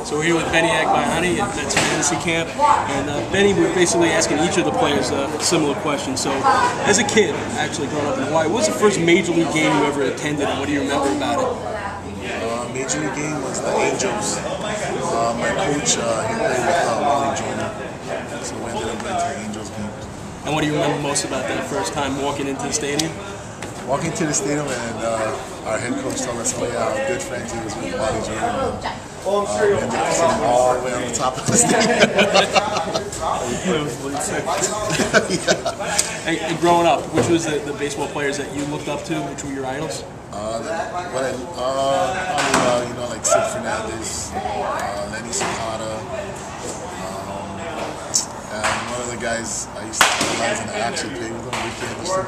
So we're here with Benny Agbayani at Vets Fantasy Camp, and Benny, we're basically asking each of the players a similar question. So, as a kid, actually growing up in Hawaii, what was the first Major League game you ever attended, and what do you remember about it? Major League game was the Angels. My coach, he played with Wally Jordan, so we ended up going to the Angels game. And what do you remember most about that first time walking into the stadium? Walking to the stadium and our head coach told us, oh yeah, our good friend he was with Wally Jordan. We ended up sitting all the way on the top of the stadium. And growing up, which was the baseball players that you looked up to? Which were your idols? Probably, like Sid Fernandez, Lenny Sakata, and one of the guys I used to idolize and I actually played with him, Ricky Anderson.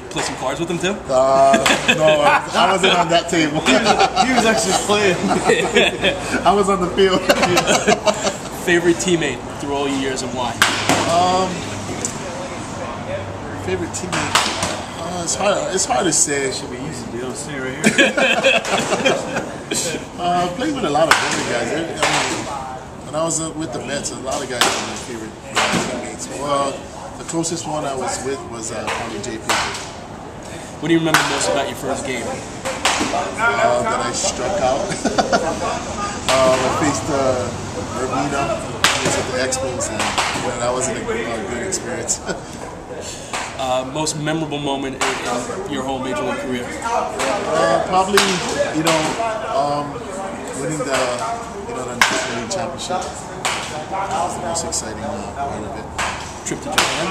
Play some cards with him too? No, I wasn't on that table. He was actually playing. I was on the field. Favorite teammate through all your years and why? Favorite teammate? It's hard to say. It should be easy. You don't stay right here. Played with a lot of other guys. When I was with the Mets, a lot of guys were my favorite teammates. Well, the closest one I was with was probably Jay Pinkett. What do you remember most about your first game? That I struck out. I faced Urbina. He was at the Expos, and that wasn't a good experience. Most memorable moment in your whole Major League career? Probably, winning the National League Championship. That was the most exciting part of it. Trip to Japan?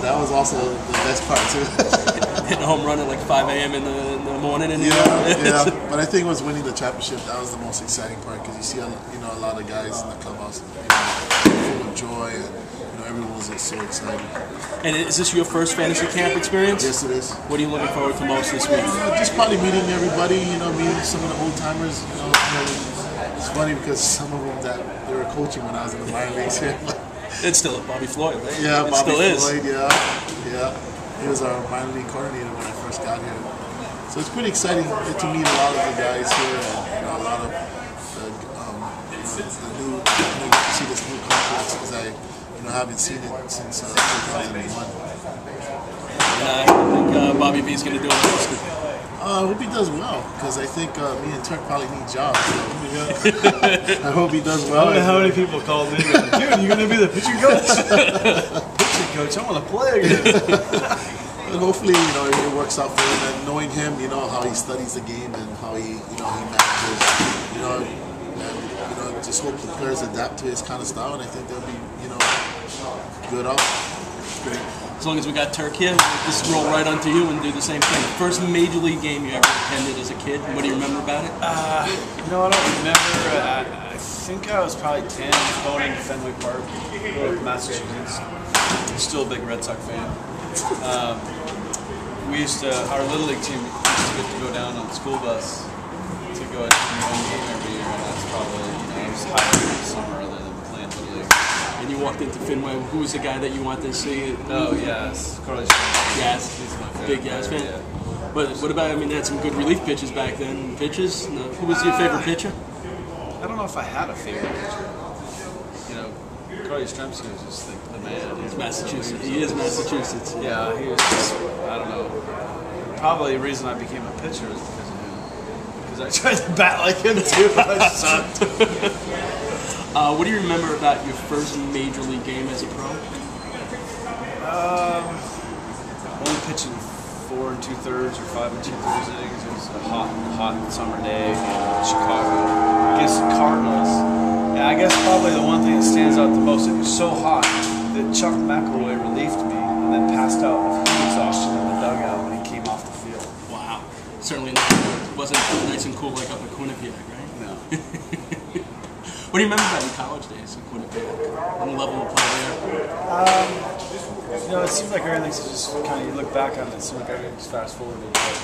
That was also the best part too. Hitting a home run at like 5 a.m. in the morning. Yeah. But I think it was winning the championship. That was the most exciting part because you see a lot of guys in the clubhouse full of joy and everyone was so excited. And is this your first fantasy camp experience? Yes, it is. What are you looking forward to most this week? Just probably meeting everybody. Meeting some of the old timers. It's funny because some of them that they were coaching when I was in the minor leagues here. It's still Bobby Floyd, right? Yeah, Bobby Floyd. Is. Yeah. He was our minor league coordinator when I first got here. So it's pretty exciting to meet a lot of the guys here and a lot of the new. See this new complex because I haven't seen it since 2001. And I think Bobby V is going to do it. I hope he does well because I think me and Turk probably need jobs. So I hope he does well. I don't know how many people called me. Dude, you're going to be the pitching coach? Pitching coach, I want to play again. And hopefully, it works out for him. And knowing him, how he studies the game and how he manages, just hope the players adapt to his kind of style, and I think they'll be, good up. Great. As long as we got Turk here, we'll just roll right onto you and do the same thing. First Major League game you ever attended as a kid, what do you remember about it? I don't remember. I think I was probably 10, going into Fenway Park, Massachusetts. I'm still a big Red Sox fan. Our Little League team used to get to go down on the school bus to go to one game every year, and that's probably, it was higher in the summer other than playing Little League. And you walked into Fenway. Who was the guy that you wanted to see? Oh, yes. Carlos. Yes. He's my favorite. Big Yaz fan? Yeah. But what about, they had some good relief pitches back then. Pitches? No. Who was your favorite pitcher? I don't know if I had a favorite pitcher. Carlos Stremski was just the man. He's Massachusetts. He is Massachusetts. Yeah, he was just, I don't know. Probably the reason I became a pitcher was because of him. Because I tried to bat like him too, but I sucked. What do you remember about your first Major League game as a pro? Only pitching 4 2/3 or 5 2/3 innings. It was a hot summer day in Chicago against the Cardinals. And I guess probably the one thing that stands out the most, it was so hot that Chuck McElroy relieved me and then passed out of exhaustion in the dugout when he came off the field. Wow. Certainly wasn't nice and cool like up at Quinnipiac, right? No. What do you remember about your college days at Quinnipiac? And the level of play there? It seems like everything's just kind of, you look back on it, it seems like everything's fast forwarded. But,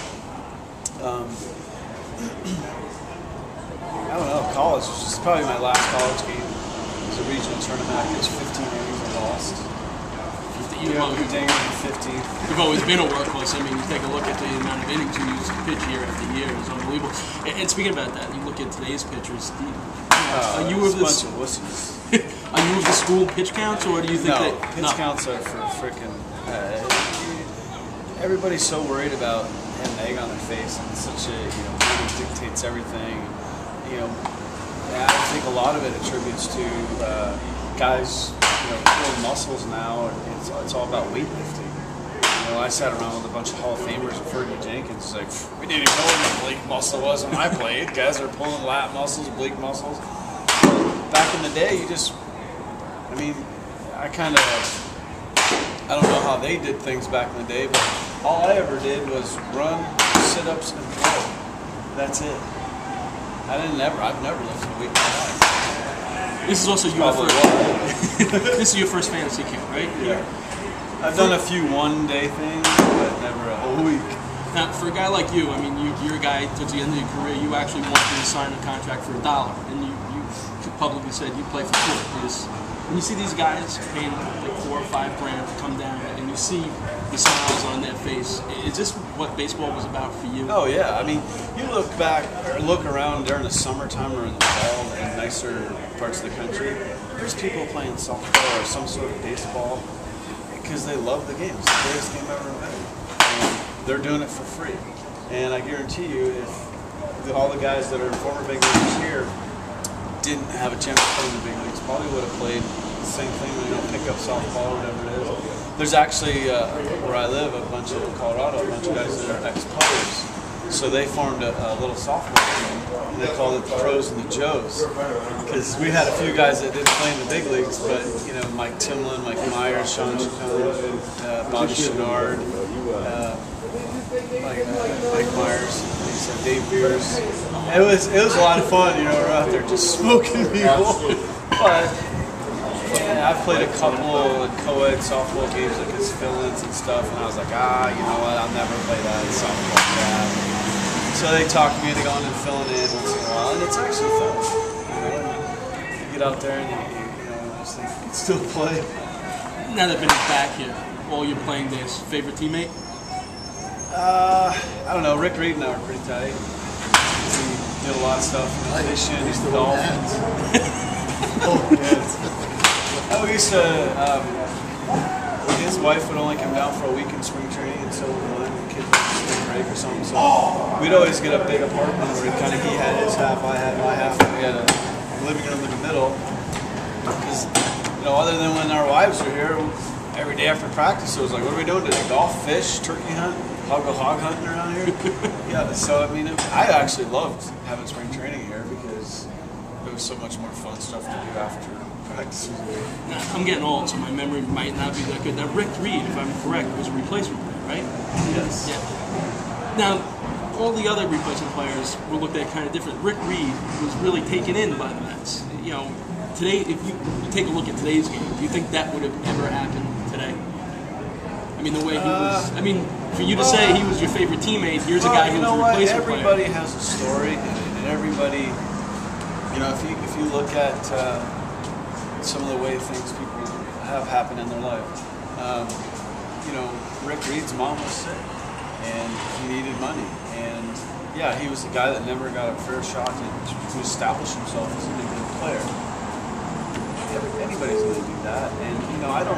I don't know, college was just probably my last college game. It was a regional tournament. I pitched 15 innings and lost. You've always been a workhorse. I mean, you take a look at the amount of innings you use to pitch year after year. It's unbelievable. And speaking about that, you look at today's pitchers. Are you of this? Are you of the school pitch counts, or do you think that pitch counts are for freaking? Everybody's so worried about having an egg on their face, and it's such a money dictates everything. I think a lot of it attributes to guys, pulling muscles now. It's all about weightlifting. I sat around with a bunch of Hall of Famers and Fergie Jenkins. It's like, we didn't even know what an oblique muscle was when I played. Guys are pulling lat muscles, oblique muscles. Back in the day, I don't know how they did things back in the day, but all I ever did was run, sit-ups, and throw. That's it. I've never lifted a weight in my life. This is also your first. This is your first fantasy camp, right? Yeah. I've done a few one-day things, but never a whole week. Now, for a guy like you, I mean, you're a guy towards the end of your career. You actually wanted to sign a contract for $1, and you publicly said you play for $4. When you see these guys paying like $4 or $5 grand to come down, and you see the smiles on their face, is this what baseball was about for you? Oh yeah, I mean, you look around during the summertime or in the fall in nicer parts of the country. There's people playing softball or some sort of baseball because they love the game. It's the greatest game ever invented, and they're doing it for free. And I guarantee you, if all the guys that are former big leaguers here didn't have a chance to play in the big leagues, probably would have played the same thing, pick up softball or whatever it is. There's actually, where I live, Colorado, a bunch of guys that are ex-players. So they formed a little softball team, and they called it the Pros and the Joes. Because we had a few guys that didn't play in the big leagues, but, Mike Timlin, Mike Myers, Sean Chacon, Bobby Chenard, Mike Myers, Dave Beers. It was a lot of fun, we're out there just smoking people. But I've played a couple of co-ed softball games like as fill-ins and stuff, and I was like, you know what, I'll never play that softball crap. So they talked me into going and filling in once in a while, and it's actually fun. You get out there and you just think you can still play. Now that Vinny's back here, all your playing days, favorite teammate? I don't know. Rick Reed and I were pretty tight. We did a lot of stuff, fishing, dolphins. We used to. His wife would only come down for a week in spring training, and so would mine. The kids would spring break or something. So we'd always get a big apartment where he had his half, I had my half, and we had a living room in the middle. Because other than when our wives were here, every day after practice, it was like, what are we doing today? Golf, fish, turkey hunt. I'll go hog hunting around here. Yeah, so I actually loved having spring training here because there was so much more fun stuff to do after practice. Now, I'm getting old, so my memory might not be that good. Now, Rick Reed, if I'm correct, was a replacement player, right? Yes. Yeah. Now, all the other replacement players were looked at kind of different. Rick Reed was really taken in by the Mets. Today, if you take a look at today's game, do you think that would have ever happened today? I mean, the way he was. I mean, for you to say he was your favorite teammate, here's a guy who was a replacement player. Everybody has a story, and everybody, if you look at some of the way things people have happened in their life, Rick Reed's mom was sick, and he needed money, and yeah, he was the guy that never got a fair shot to establish himself as a big player. Anybody's going to do that, and I don't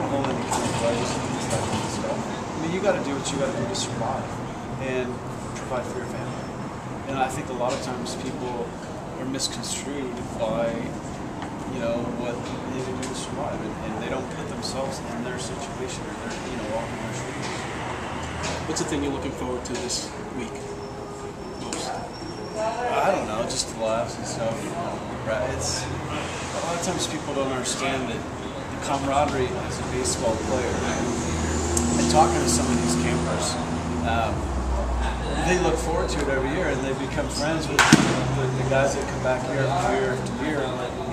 hold any kind of grudges against that kind of stuff. I mean, you got to do what you got to do to survive and provide for your family. And I think a lot of times people are misconstrued by what they need to do to survive, and they don't put themselves in their situation or their walking their shoes. What's the thing you're looking forward to this week most? I don't know, just the laughs and stuff. It's a lot of times people don't understand that the camaraderie as a baseball player. And talking to some of these campers, they look forward to it every year, and they become friends with the guys that come back year after year.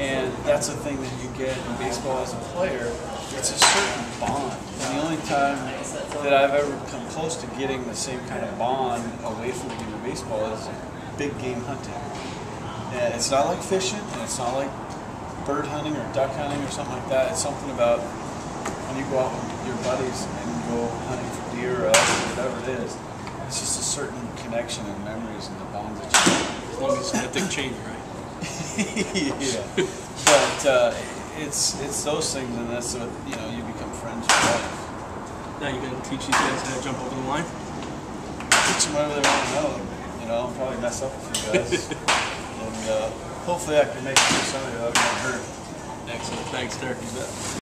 And that's the thing that you get in baseball as a player. It's a certain bond. And the only time that I've ever come close to getting the same kind of bond away from the game of baseball is big game hunting. And it's not like fishing, and it's not like bird hunting or duck hunting or something like that. It's something about when you go out your buddies and go hunting for deer or elk or whatever it is. It's just a certain connection and memories and the bonds that you have. As long as nothing changes, right? Yeah. But it's those things, and that's what, you know, you become friends with life. Now you're going to teach these guys how to jump over the line? Teach them whatever they want to know. You know, I'll probably mess up a few guys. And hopefully I can make it through some of you. I've never heard. Excellent. Thanks, Turk.